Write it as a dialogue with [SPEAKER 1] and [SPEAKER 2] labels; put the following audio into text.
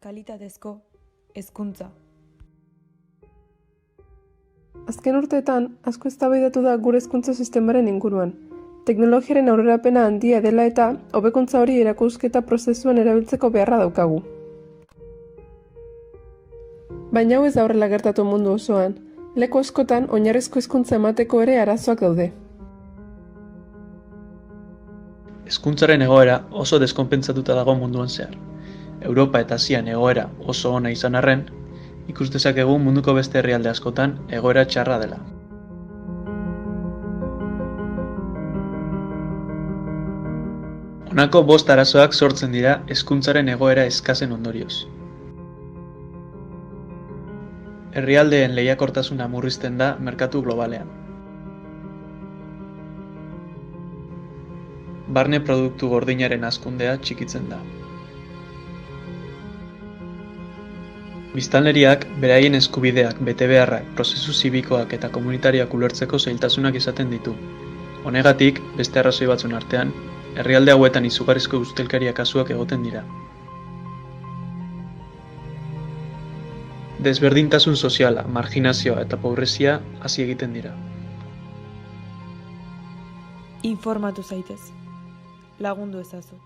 [SPEAKER 1] kalitatezko hezkuntza.
[SPEAKER 2] Azken urteetan, asko eztabaidatu da gure hezkuntza sistemaren inguruan. Teknologiaren aurrerapena handia dela eta hobekuntza hori erakusketa prozesuan erabiltzeko beharra daukagu. Baina hau ez da horrela gertatu mundu osoan. Leku askotan oinarrizko hezkuntza emateko ere arazoak daude.
[SPEAKER 3] Hezkuntzaren egoera oso deskonpentsatuta dago munduan zehar. Europa eta Asian egoera oso ona izan arren, ikus dezakegu munduko beste herrialde askotan egoera txarra dela. Honako 5 arazoak sortzen dira hezkuntzaren egoera eskasen ondorioz. Herrialdeen lehiakortasuna murrizten da merkatu globalean. Barne produktu gordinaren hazkundea txikitzen da. Biztanleriak beraien eskubideak, betebeharrak, prozesu zibikoak eta komunitarioak ulertzeko zailtasunak izaten ditu. Honegatik, beste arrazoi batzuen artean, herrialde hauetan izugarrizko ustelkeria kasuak egoten dira. Desberdintasun soziala, marginazioa eta pobrezia hazi egiten dira.
[SPEAKER 1] Informatu zaitez. Lagundu ezazu.